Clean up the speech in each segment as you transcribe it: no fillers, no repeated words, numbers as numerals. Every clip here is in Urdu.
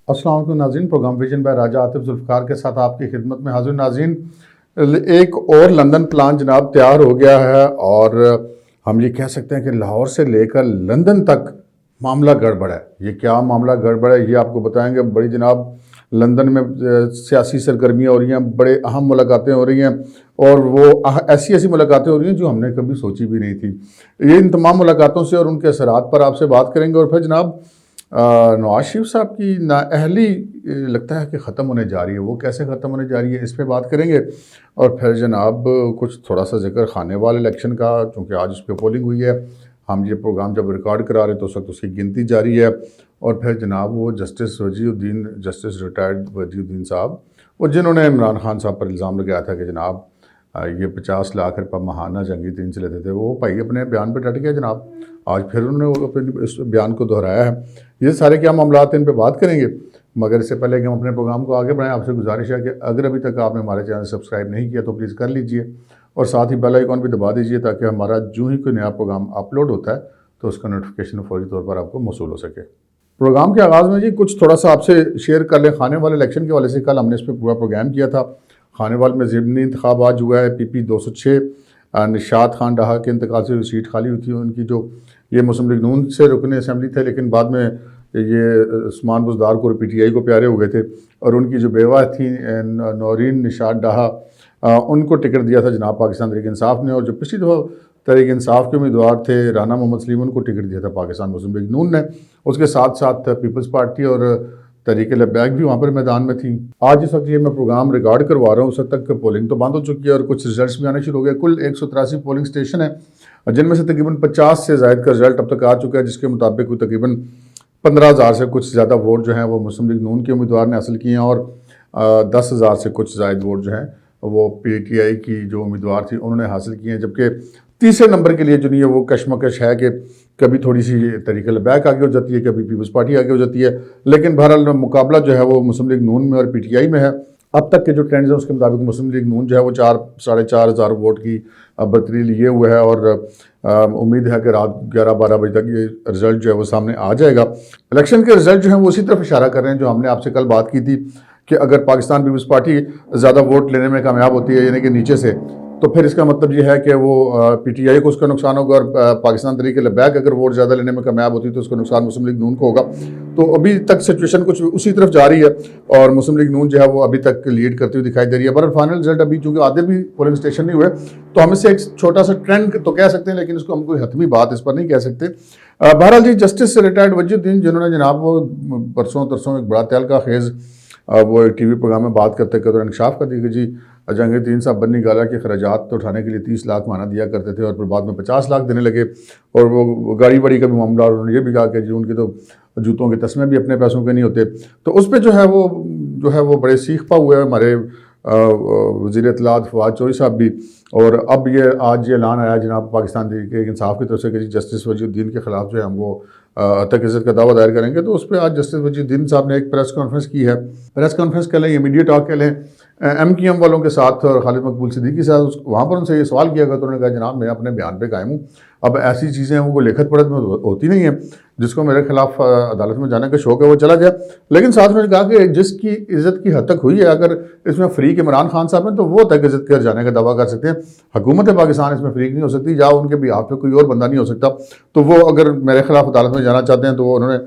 السلام علیکم ناظرین، پروگرام ویژن بائی راجہ عاطف ذوالفقار کے ساتھ آپ کی خدمت میں حاضر ناظرین۔ ایک اور لندن پلان جناب تیار ہو گیا ہے اور ہم یہ کہہ سکتے ہیں کہ لاہور سے لے کر لندن تک معاملہ گڑبڑ ہے۔ یہ کیا معاملہ گڑبڑ ہے یہ آپ کو بتائیں گے۔ بڑی جناب لندن میں سیاسی سرگرمیاں ہو رہی ہیں، بڑے اہم ملاقاتیں ہو رہی ہیں اور وہ ایسی ملاقاتیں ہو رہی ہیں جو ہم نے کبھی سوچی بھی نہیں تھی۔ یہ ان تمام ملاقاتوں سے اور ان کے اثرات پر آپ سے بات کریں گے، اور پھر جناب نواز شریف صاحب کی نااہلی لگتا ہے کہ ختم ہونے جا رہی ہے۔ وہ کیسے ختم ہونے جا رہی ہے اس پہ بات کریں گے، اور پھر جناب کچھ تھوڑا سا ذکر خانے والے الیکشن کا، چونکہ آج اس پہ پولنگ ہوئی ہے۔ ہم یہ پروگرام جب ریکارڈ کرا رہے تو اس وقت اس کی گنتی جاری ہے، اور پھر جناب وہ جسٹس ریٹائرڈ وجی الدین صاحب، وہ جنہوں نے عمران خان صاحب پر الزام لگایا تھا کہ جناب یہ 50 لاکھ روپے ماہانہ جنگی ترین سے لیتے تھے، وہ بھائی اپنے بیان پہ ڈٹ گیا جناب۔ آج پھر انہوں نے اپنے اس بیان کو دہرایا ہے۔ یہ سارے کیا معاملات ہیں، ان پہ بات کریں گے، مگر اس سے پہلے کہ ہم اپنے پروگرام کو آگے بڑھائیں، آپ سے گزارش ہے کہ اگر ابھی تک آپ نے ہمارے چینل سبسکرائب نہیں کیا تو پلیز کر لیجئے، اور ساتھ ہی بیل آئیکن بھی دبا دیجئے تاکہ ہمارا جو ہی کوئی نیا پروگرام اپلوڈ ہوتا ہے تو اس کا نوٹیفیکیشن فوری طور پر آپ کو موصول ہو سکے۔ پروگرام کے آغاز میں کچھ تھوڑا سا آپ سے شیئر کر لیں خانے والے الیکشن کے حوالے سے۔ کل ہم نے اس پہ پورا پروگرام کیا تھا۔ خانے والے میں ضمنی انتخاب آج ہوا ہے۔ پی پی 206 نشاط خان ڈہا کے انتقال سے سیٹ خالی ہوئی تھی ان کی، جو یہ مسلم لیگ نون سے رکن اسمبلی تھے، لیکن بعد میں یہ عثمان بزدار کو پی ٹی آئی کو پیارے ہو گئے تھے، اور ان کی جو بیوہ تھی نورین نشاط ڈہا، ان کو ٹکٹ دیا تھا جناب پاکستان تحریک انصاف نے، اور جو پچھلی دفعہ تحریک انصاف کے امیدوار تھے رانا محمد سلیم، ان کو ٹکٹ دیا تھا پاکستان مسلم لیگ نون نے۔ اس کے ساتھ ساتھ پیپلز پارٹی اور تحریک لبیک بھی وہاں پر میدان میں تھیں۔ آج اس وقت یہ میں پروگرام ریکارڈ کروا رہا ہوں، اس وقت تک پولنگ تو بند ہو چکی ہے اور کچھ رزلٹس بھی آنے شروع ہو گئے۔ کل 183 پولنگ سٹیشن ہیں، جن میں سے تقریباً 50 سے زائد کا رزلٹ اب تک آ چکا ہے، جس کے مطابق وہ تقریباً 15,000 سے کچھ زیادہ ووٹ جو ہیں وہ مسلم لیگ نون کے امیدوار نے حاصل کیے ہیں، اور 10,000 سے کچھ زائد ووٹ جو ہیں وہ پی ٹی آئی کی جو امیدوار تھی انہوں نے حاصل کیے ہیں۔ جبکہ تیسرے نمبر کے لیے جو نہیں ہے وہ کشمکش ہے کہ کبھی تھوڑی سی تحریک لبیک آگے ہو جاتی ہے، کبھی پیپلز پارٹی آگے ہو جاتی ہے، لیکن بہرحال مقابلہ جو ہے وہ مسلم لیگ نون میں اور پی ٹی آئی میں ہے۔ اب تک کے جو ٹرینڈز ہیں اس کے مطابق مسلم لیگ نون جو ہے وہ 4,500 ہزار ووٹ کی برتری لیے ہوئے ہے، اور امید ہے کہ رات 11-12 بجے تک یہ رزلٹ جو ہے وہ سامنے آ جائے گا۔ الیکشن کے رزلٹ جو ہیں وہ اسی طرف اشارہ کر رہے ہیں جو ہم نے آپ سے کل بات کی تھی کہ اگر پاکستان پیپلز پارٹی زیادہ ووٹ لینے میں کامیاب ہوتی ہے، یعنی کہ نیچے سے، تو پھر اس کا مطلب یہ ہے کہ وہ پی ٹی آئی کو اس کا نقصان ہوگا، اور پاکستان تحریک لبیک اگر ووٹ زیادہ لینے میں کامیاب ہوتی ہے تو اس کا نقصان مسلم لیگ نون کو ہوگا۔ تو ابھی تک سچویشن کچھ اسی طرف جاری ہے، اور مسلم لیگ نون جو ہے وہ ابھی تک لیڈ کرتی ہوئی دکھائی دے رہی ہے۔ پر فائنل رزلٹ ابھی چونکہ آدھے بھی پولنگ سٹیشن نہیں ہوئے، تو ہم اس سے ایک چھوٹا سا ٹرینڈ تو کہہ سکتے ہیں، لیکن اس کو ہم کوئی حتمی بات اس پر نہیں کہہ سکتے۔ بہرحال جسٹس ریٹائرڈ وجی الدین، جنہوں نے جناب وہ پرسوں ترسوں ایک بڑا تعلقہ خیز وہ ایک ٹی وی پروگرام میں بات کرتے کرتے انکشاف کر دی کہ جی جنگی ترین صاحب بنی گالا کے خراجات تو اٹھانے کے لیے 30 لاکھ ماہانہ دیا کرتے تھے، اور پھر بعد میں 50 لاکھ دینے لگے، اور وہ گاڑی بڑی کا بھی معاملہ، اور انہوں نے یہ بھی کہا کہ جی ان کے تو جوتوں کے تسمے بھی اپنے پیسوں کے نہیں ہوتے۔ تو اس پہ جو ہے وہ بڑے سیخ پا ہوئے ہیں ہمارے وزیر اطلاعات فواد چوہدری صاحب بھی، اور اب آج یہ اعلان آیا جناب پاکستان تحریک انصاف کی طرف سے کہ جی جسٹس وجی الدین کے خلاف جو ہے ہم وہ تک عزت کا دعویٰ دائر کریں گے۔ تو اس پہ آج جسٹس وجی الدین صاحب نے ایک پریس کانفرنس کی ہے۔ پریس کانفرنس کہہ لیں یا میڈیا ٹاک کہہ لیں، ایم کیو ایم والوں کے ساتھ اور خالد مقبول صدیقی صاحب، وہاں پر ان سے یہ سوال کیا گیا تو انہوں نے کہا جناب میں اپنے بیان پہ قائم ہوں۔ اب ایسی چیزیں ہیں وہ لکھت پڑھت میں ہوتی نہیں ہیں، جس کو میرے خلاف عدالت میں جانے کا شوق ہے وہ چلا جائے، لیکن ساتھ میں کہا کہ جس کی عزت کی حد تک ہوئی ہے، اگر اس میں فریق عمران خان صاحب ہیں تو وہ تک عزت کر جانے کا دعویٰ کر سکتے ہیں۔ حکومت پاکستان اس میں فریق نہیں ہو سکتی، یا ان کے بیہاف پہ کوئی اور بندہ نہیں ہو سکتا، تو وہ اگر میرے خلاف عدالت میں جانا چاہتے ہیں تو وہ انہوں نے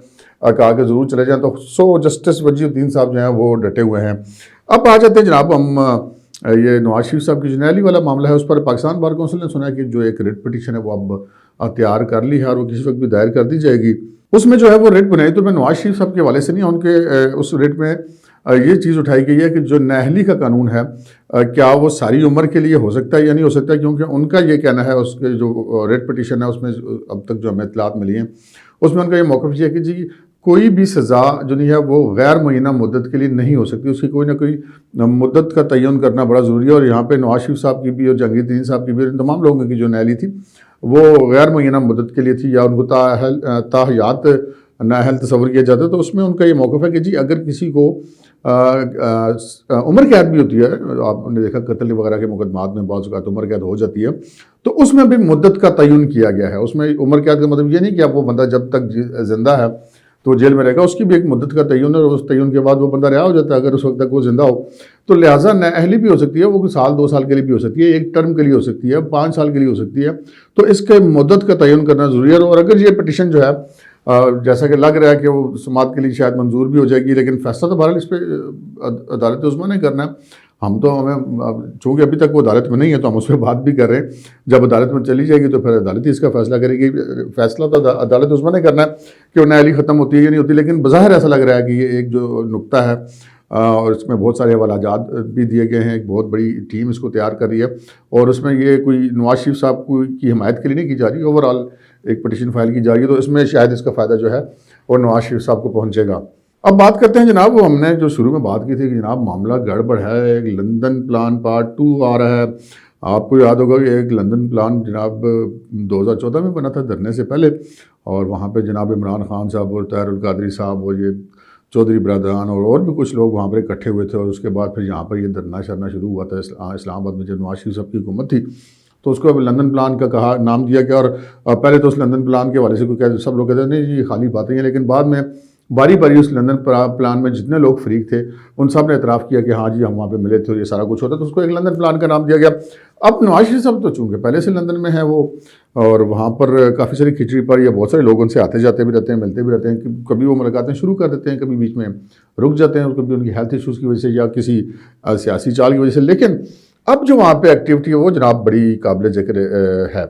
کہا کہ ضرور چلے جائیں۔ تو جسٹس وجی الدین صاحب جو ہیں وہ ڈٹے ہوئے ہیں۔ اب آ جاتے ہیں جناب ہم یہ نواز شریف صاحب کی جرنیلی والا معاملہ ہے، اس پر پاکستان بار کونسل نے سنا ہے کہ جو ایک ریٹ پٹیشن ہے وہ اب تیار کر لی ہے، اور وہ کسی وقت بھی دائر کر دی جائے گی۔ اس میں جو ہے وہ ریٹ بنائی تو میں نواز شریف صاحب کے حوالے سے نہیں، ان کے اس ریٹ میں یہ چیز اٹھائی گئی ہے کہ جو نااہلی کا قانون ہے کیا وہ ساری عمر کے لیے ہو سکتا ہے یا نہیں ہو سکتا، کیونکہ ان کا یہ کہنا ہے، اس کے جو ریٹ پٹیشن ہے اس میں اب تک جو ہمیں اطلاعات ملی ہیں اس میں ان کا یہ موقف یہ ہے کہ جی کوئی بھی سزا جو نہیں ہے وہ غیر معینہ مدت کے لیے نہیں ہو سکتی، اس کی کوئی نہ کوئی مدت کا تعین کرنا بڑا ضروری ہے۔ اور یہاں پہ نواز شریف صاحب کی بھی اور جہانگیر ترین صاحب کی بھی اور ان تمام لوگوں کی جو نااہلی تھی وہ غیر معینہ مدت کے لیے تھی، یا ان کو تاحیات نااہل تصور کیا جاتا ہے۔ تو اس میں ان کا یہ موقف ہے کہ جی اگر کسی کو عمر قید بھی ہوتی ہے، آپ نے دیکھا قتل وغیرہ کے مقدمات میں بعض اوقات عمر قید ہو جاتی ہے، تو اس میں بھی مدت کا تعین کیا گیا ہے۔ اس میں عمر قید کا مطلب یہ نہیں کہ اب وہ بندہ جب تک زندہ ہے تو جیل میں رہے گا، اس کی بھی ایک مدت کا تعین ہے، اور اس تعین کے بعد وہ بندہ رہا ہو جاتا ہے اگر اس وقت تک وہ زندہ ہو. تو لہٰذا نااہلی بھی ہو سکتی ہے، وہ کوئی سال 2 سال کے لیے بھی ہو سکتی ہے، ایک ٹرم کے لیے ہو سکتی ہے، 5 سال کے لیے ہو سکتی ہے. تو اس کے مدت کا تعین کرنا ضروری ہے. اور اگر یہ پٹیشن جو ہے جیسا کہ لگ رہا ہے کہ وہ سماعت کے لیے شاید منظور بھی ہو جائے گی، لیکن فیصلہ تو بہرحال اس پہ عدالت عظمیٰ نے کرنا ہے. ہمیں چونکہ ابھی تک وہ عدالت میں نہیں ہے تو ہم اس پہ بات بھی کر رہے ہیں. جب عدالت میں چلی جائے گی تو پھر عدالت ہی اس کا فیصلہ کرے گی. فیصلہ تو عدالت عظمیٰ نے کرنا ہے کہ وہ نااہلی ختم ہوتی ہے یا نہیں ہوتی. لیکن بظاہر ایسا لگ رہا ہے کہ یہ ایک جو نقطہ ہے اور اس میں بہت سارے حوالہ جات بھی دیے گئے ہیں، ایک بہت بڑی ٹیم اس کو تیار کر رہی ہے. اور اس میں یہ کوئی نواز شریف صاحب کی حمایت کے لیے نہیں کی جا رہی، اوور آل ایک پٹیشن فائل کی جا رہی ہے. تو اس میں شاید اس کا فائدہ جو ہے وہ نواز شریف صاحب کو پہنچے گا. اب بات کرتے ہیں جناب، وہ ہم نے جو شروع میں بات کی تھی کہ جناب معاملہ گڑبڑ ہے، ایک لندن پلان پارٹ 2 آ رہا ہے. آپ کو یاد ہوگا کہ ایک لندن پلان جناب 2014 میں بنا تھا دھرنے سے پہلے، اور وہاں پہ جناب عمران خان صاحب اور طاہر القادری صاحب اور یہ چودھری برادران اور بھی کچھ لوگ وہاں پر اکٹھے ہوئے تھے. اور اس کے بعد پھر یہاں پر یہ دھرنا شرنا شروع ہوا تھا اسلام آباد میں جب نواز شریف صاحب کی حکومت تھی. تو اس کو اب لندن پلان کا نام دیا گیا. اور پہلے تو اس لندن پلان کے حوالے سے کوئی سب لوگ کہتے ہیں نہیں جی خالی باتیں ہیں، لیکن بعد میں باری باری اس لندن پلان میں جتنے لوگ فریق تھے ان سب نے اعتراف کیا کہ ہاں جی ہم وہاں پہ ملے تھے اور یہ سارا کچھ ہوتا، تو اس کو ایک لندن پلان کا نام دیا گیا. اب نواز شریف صاحب تو چونکہ پہلے سے لندن میں ہے وہ، اور وہاں پر کافی ساری کھچڑی پر یا بہت سارے لوگ ان سے آتے جاتے بھی رہتے ہیں، ملتے بھی رہتے ہیں. کبھی وہ ملاقاتیں شروع کر دیتے ہیں، کبھی بیچ میں رک جاتے ہیں، کبھی ان کی ہیلتھ ایشوز کی وجہ سے یا کسی سیاسی چال کی وجہ سے. لیکن اب جو وہاں پہ ایکٹیویٹی ہے وہ جناب بڑی قابل ذکر ہے.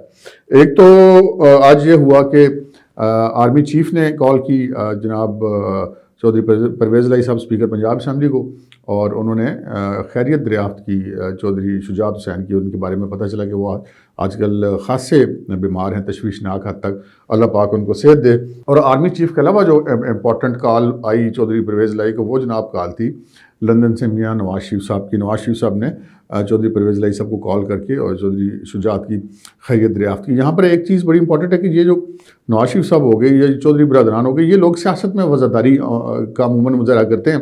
ایک تو آج یہ ہوا کہ آرمی چیف نے کال کی جناب چودھری پرویز الہی صاحب اسپیکر پنجاب اسمبلی کو، اور انہوں نے خیریت دریافت کی چودھری شجاعت حسین کی. ان کے بارے میں پتہ چلا کہ وہ آج کل خاصے بیمار ہیں تشویشناک حد تک، اللہ پاک ان کو صحت دے. اور آرمی چیف کے علاوہ جو امپورٹنٹ کال آئی چودھری پرویز الہی کو، وہ جناب کال تھی لندن سے میاں نواز شریف صاحب کی. نواز شریف صاحب نے چودھری پرویز الہی صاحب کو کال کر کے اور چودھری شجاعت کی خیریت دریافت کی. یہاں پر ایک چیز بڑی امپورٹنٹ ہے کہ یہ جو نواز شریف صاحب ہو گئے یا چودھری برادران ہو گئے، یہ لوگ سیاست میں وفاداری کا عموماً مظاہرہ کرتے ہیں.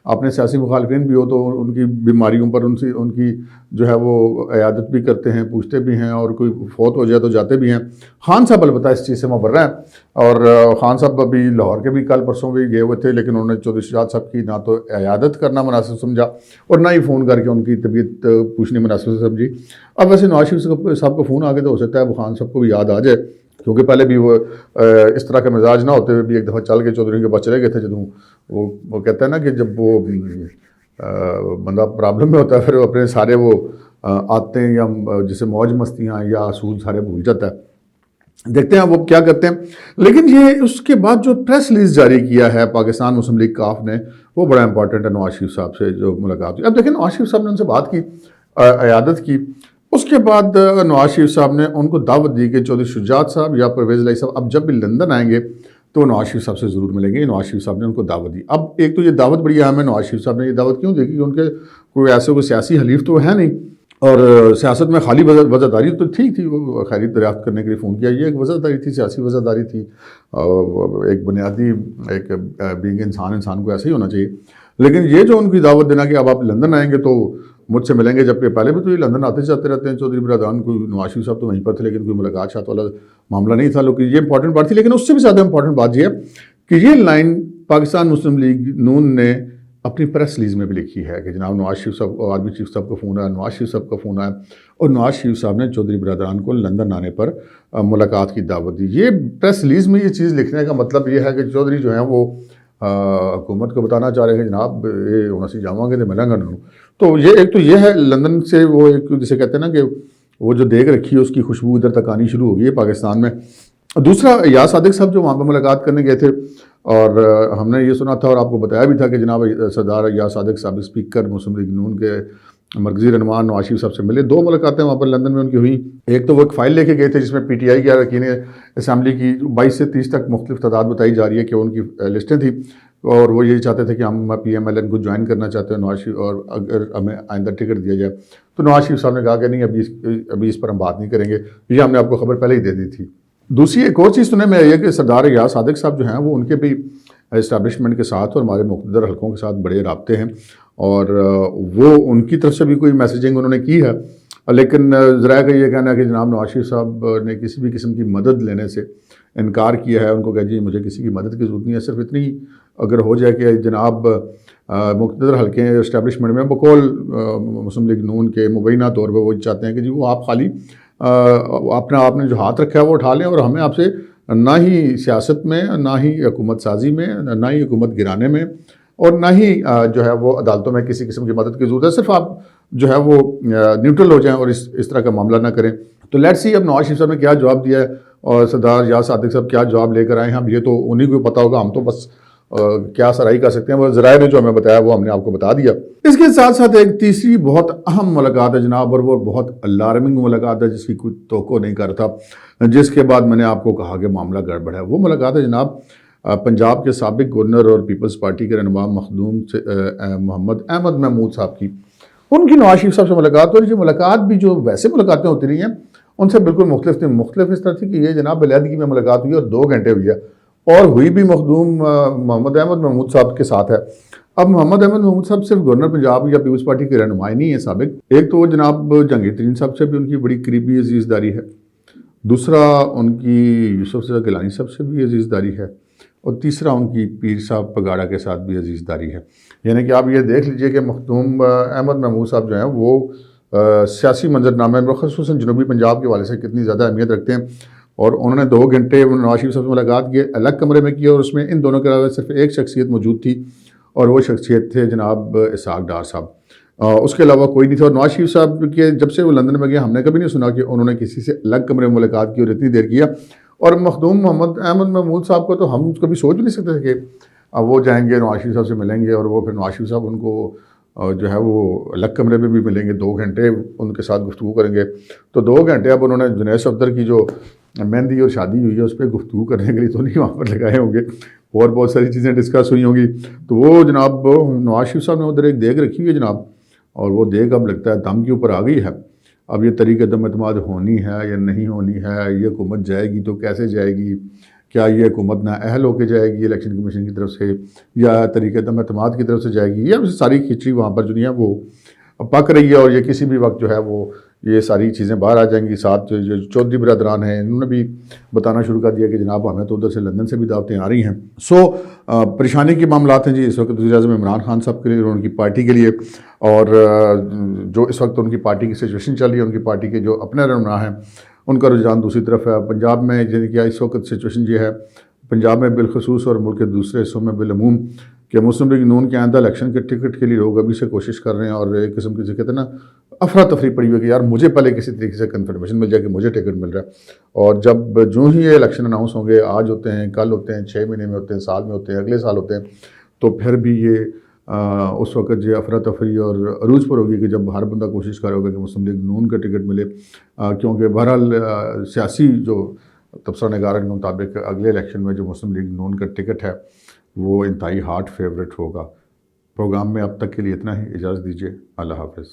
اپنے سیاسی مخالفین بھی ہو تو ان کی بیماریوں پر ان کی جو ہے وہ عیادت بھی کرتے ہیں، پوچھتے بھی ہیں، اور کوئی فوت ہو جائے تو جاتے بھی ہیں. خان صاحب البتہ اس چیز سے مبرہ ہیں، اور خان صاحب ابھی لاہور کے بھی کل پرسوں بھی گئے ہوئے تھے، لیکن انہوں نے چودھری شجاعت صاحب کی نہ تو عیادت کرنا مناسب سمجھا اور نہ ہی فون کر کے ان کی طبیعت پوچھنی مناسب سمجھی. اب ویسے نواز شریف صاحب کو فون آ گیا تو ہو سکتا ہے وہ خان صاحب کو بھی یاد آ جائے، کیونکہ پہلے بھی وہ اس طرح کا مزاج نہ ہوتے ہوئے بھی ایک دفعہ چل کے چودھری کے پاس چلے گئے تھے. جب وہ کہتا ہے نا کہ جب وہ بندہ پرابلم میں ہوتا ہے پھر وہ اپنے سارے وہ آتے ہیں یا جسے موج مستیاں یا سود سارے بھول جاتا ہے. دیکھتے ہیں وہ کیا کرتے ہیں. لیکن یہ اس کے بعد جو پریس ریلیز جاری کیا ہے پاکستان مسلم لیگ کاف نے، وہ بڑا امپورٹنٹ ہے. نواز شریف صاحب سے جو ملاقات ہوئی، اب دیکھیں نواز شریف صاحب نے ان سے بات کی، عیادت کی. اس کے بعد نواز شریف صاحب نے ان کو دعوت دی کہ چودھری شجاعت صاحب یا پرویز الہی صاحب اب جب بھی لندن آئیں گے تو نواز شریف صاحب سے ضرور ملیں گے. نواز شریف صاحب نے ان کو دعوت دی. اب ایک تو یہ دعوت بڑی اہم ہے. نواز شریف صاحب نے یہ دعوت کیوں دی کہ ان کے کوئی سیاسی حلیف تو ہے نہیں، اور سیاست میں خالی وزاداری تو ٹھیک تھی، وہ خیریت دریافت کرنے کے لیے فون کیا، یہ ایک وزاداری تھی، سیاسی وزاداری تھی. ایک بنیادی ایک بینگ انسان کو ایسے ہی ہونا چاہیے. لیکن یہ جو ان کی دعوت دینا کہ اب آپ لندن آئیں گے تو مجھ سے ملیں گے، جبکہ پہلے بھی تو یہ لندن آتے جاتے رہتے ہیں چودھری برادران. کوئی نواز شریف صاحب تو وہیں پر تھے لیکن کوئی ملاقات شات والا معاملہ نہیں تھا. لوگ یہ امپورٹنٹ بات تھی. لیکن اس سے بھی زیادہ امپورٹنٹ بات یہ ہے کہ یہ لائن پاکستان مسلم لیگ نون نے اپنی پریس ریلیز میں بھی لکھی ہے کہ جناب نواز شریف صاحب کو، آرمی چیف صاحب کا فون آیا، نواز شریف صاحب کا فون آیا، اور نواز شریف صاحب نے چودھری برادران کو لندن آنے پر ملاقات کی دعوت دی. یہ پریس ریلیز میں یہ چیز لکھنے کا مطلب یہ ہے کہ چودھری جو ہیں وہ حکومت کو بتانا چاہ رہے ہیں کہ جناب یہ ہونا سی جاواں گے تو ملیں گا. تو یہ ایک تو یہ ہے لندن سے وہ ایک جسے کہتے ہیں نا کہ وہ جو دیگ رکھی ہے اس کی خوشبو ادھر تک آنی شروع ہو گئی ہے پاکستان میں. دوسرا ایاز صادق صاحب جو وہاں پہ ملاقات کرنے گئے تھے، اور ہم نے یہ سنا تھا اور آپ کو بتایا بھی تھا کہ جناب سردار ایاز صادق صاحب اسپیکر مسلم لیگ نون کے مرکزی رہنما نواز شریف صاحب سے ملے. 2 ملاقاتیں وہاں پر لندن میں ان کی ہوئیں. ایک تو وہ ایک فائل لے کے گئے تھے جس میں پی ٹی آئی کے اراکین اسمبلی کی 22 سے 30 تک مختلف تعداد بتائی جا رہی ہے کہ ان کی لسٹیں تھیں، اور وہ یہی چاہتے تھے کہ ہم پی ایم ایل این کو جوائن کرنا چاہتے ہیں نواز شریف، اور اگر ہمیں آئندہ ٹکٹ دیا جائے تو نواز شریف صاحب نے کہا کہ نہیں ابھی اس پر ہم بات نہیں کریں گے، یہ ہم نے آپ کو خبر پہلے ہی دے دی تھی. دوسری ایک اور چیز سننے میں آئی ہے کہ سردار ایاز صادق صاحب جو ہیں وہ ان کے بھی اسٹیبلشمنٹ کے ساتھ اور ہمارے مقتدر حلقوں کے ساتھ بڑے رابطے ہیں، اور وہ ان کی طرف سے بھی کوئی میسیجنگ انہوں نے کی ہے. لیکن ذرائع کا یہ کہنا ہے کہ جناب نواز شریف صاحب نے کسی بھی قسم کی مدد لینے سے انکار کیا ہے، ان کو کہ جی مجھے کسی کی مدد کی ضرورت نہیں ہے، صرف اتنی اگر ہو جائے کہ جناب مقتدر حلقے اسٹیبلشمنٹ میں بقول مسلم لیگ نون کے مبینہ طور پہ وہ چاہتے ہیں کہ جی وہ آپ خالی اپنا آپ نے جو ہاتھ رکھا ہے وہ اٹھا لیں، اور ہمیں آپ سے نہ ہی سیاست میں، نہ ہی حکومت سازی میں، نہ ہی حکومت گرانے میں، اور نہ ہی جو ہے وہ عدالتوں میں کسی قسم کی مدد کی ضرورت ہے، صرف آپ جو ہے وہ نیوٹرل ہو جائیں اور اس طرح کا معاملہ نہ کریں۔ تو لیٹس سی اب نواز شریف صاحب نے کیا جواب دیا ہے اور سردار یاس صادق صاحب کیا جواب لے کر آئے ہیں، ہم یہ تو انہیں کو پتہ ہوگا، ہم تو بس کیا سرائی کر سکتے ہیں، وہ ذرائع نے جو ہمیں بتایا وہ ہم نے آپ کو بتا دیا۔ اس کے ساتھ ساتھ ایک تیسری بہت اہم ملاقات ہے جناب، اور وہ بہت الارمنگ ملاقات ہے جس کی کوئی توقع نہیں کرتا، جس کے بعد میں نے آپ کو کہا کہ معاملہ گڑبڑ ہے۔ وہ ملاقات ہے جناب پنجاب کے سابق گورنر اور پیپلز پارٹی کے رہنما مخدوم محمد احمد محمود صاحب کی، ان کی نواز شریف صاحب سے ملاقات ہو رہی ہے۔ ملاقات بھی جو ویسے ملاقاتیں ہوتی رہی ہیں ان سے بالکل مختلف تھی، مختلف اس طرح تھی کہ یہ جناب علیحدگی میں ملاقات ہوئی اور 2 گھنٹے ہوئی ہے، اور ہوئی بھی مخدوم محمد احمد محمود صاحب کے ساتھ ہے۔ اب محمد احمد محمود صاحب صرف گورنر پنجاب یا پیپلز پارٹی کے رہنمائی نہیں ہیں سابق، ایک تو وہ جناب جہانگیر ترین صاحب سے بھی ان کی بڑی قریبی عزیز داری ہے، دوسرا ان کی یوسف رضا گیلانی صاحب سے بھی عزیز داری ہے، اور تیسرا ان کی پیر صاحب پگاڑا کے ساتھ بھی عزیز داری ہے۔ یعنی کہ آپ یہ دیکھ لیجئے کہ مخدوم احمد محمود صاحب جو ہیں وہ سیاسی منظرنامے میں خصوصاً جنوبی پنجاب کے والے سے کتنی زیادہ اہمیت رکھتے ہیں، اور انہوں نے 2 گھنٹے نواز شریف صاحب سے ملاقات کی، الگ کمرے میں کی، اور اس میں ان دونوں کے علاوہ صرف ایک شخصیت موجود تھی، اور وہ شخصیت تھے جناب اسحاق ڈار صاحب، اس کے علاوہ کوئی نہیں تھا۔ اور نواز شریف صاحب کے جب سے وہ لندن میں گئے ہم نے کبھی نہیں سنا کہ انہوں نے کسی سے الگ کمرے میں ملاقات کی اور اتنی دیر کیا۔ اور مخدوم محمد احمد محمود صاحب کو تو ہم کبھی سوچ بھی نہیں سکتے تھے کہ وہ جائیں گے نواز شریف صاحب سے ملیں گے، اور وہ پھر نواز شریف صاحب ان کو جو ہے وہ الگ کمرے میں بھی ملیں گے، 2 گھنٹے ان کے ساتھ گفتگو کریں گے۔ تو 2 گھنٹے اب انہوں نے جنید صفدر کی جو مہندی اور شادی ہوئی ہے اس پہ گفتگو کرنے کے لیے تو نہیں وہاں پر لگائے ہوں گے، اور بہت ساری چیزیں ڈسکس ہوئی ہوں گی۔ تو وہ جناب نواز شریف صاحب نے ادھر ایک دیگ رکھی ہوئی ہے جناب، اور وہ دیگ اب لگتا ہے دم کے اوپر آ گئی ہے۔ اب یہ طریق عدم اعتماد ہونی ہے یا نہیں ہونی ہے، یہ حکومت جائے گی تو کیسے جائے گی، کیا یہ حکومت نااہل ہو کے جائے گی الیکشن کمیشن کی طرف سے، یا طریق عدم اعتماد کی طرف سے جائے گی، یا ساری کھچڑی وہاں پر جو ہے وہ پک رہی ہے، اور یہ کسی بھی وقت جو ہے وہ یہ ساری چیزیں باہر آ جائیں گی۔ ساتھ جو چودھری برادران ہیں انہوں نے بھی بتانا شروع کر دیا کہ جناب ہمیں تو ادھر سے لندن سے بھی دعوتیں آ رہی ہیں۔ پریشانی کے معاملات ہیں جی اس وقت وزیر اعظم عمران خان صاحب کے لیے اور ان کی پارٹی کے لیے، اور جو اس وقت ان کی پارٹی کی سچویشن چل رہی ہے، ان کی پارٹی کے جو اپنے رہنما ہیں ان کا رجحان دوسری طرف ہے۔ پنجاب میں یعنی کہ اس وقت سچویشن یہ ہے پنجاب میں بالخصوص اور ملک کے دوسرے حصوں میں بالعموم کہ مسلم لیگ نون کے آئندہ الیکشن کے ٹکٹ کے لیے لوگ ابھی سے کوشش کر رہے ہیں، اور ایک قسم کی کہتے ہیں نا افراتفری پڑی ہوئی کہ یار مجھے پہلے کسی طریقے سے کنفرمیشن مل جائے کہ مجھے ٹکٹ مل رہا ہے، اور جب جو ہی یہ الیکشن اناؤنس ہوں گے، آج ہوتے ہیں، کل ہوتے ہیں، 6 مہینے میں ہوتے ہیں، سال میں ہوتے ہیں، اگلے سال ہوتے ہیں، تو پھر بھی یہ اس وقت جو افراتفری اور عروج پر ہوگی کہ جب ہر بندہ کوشش کرے ہوگا کہ مسلم لیگ نون کا ٹکٹ ملے، کیونکہ بہرحال سیاسی جو تبصرہ نگاروں کے مطابق اگلے الیکشن میں جو مسلم لیگ نون کا ٹکٹ ہے وہ انتہائی ہارڈ فیورٹ ہوگا۔ پروگرام میں اب تک کے لیے اتنا ہی، اجازت دیجیے، اللہ حافظ۔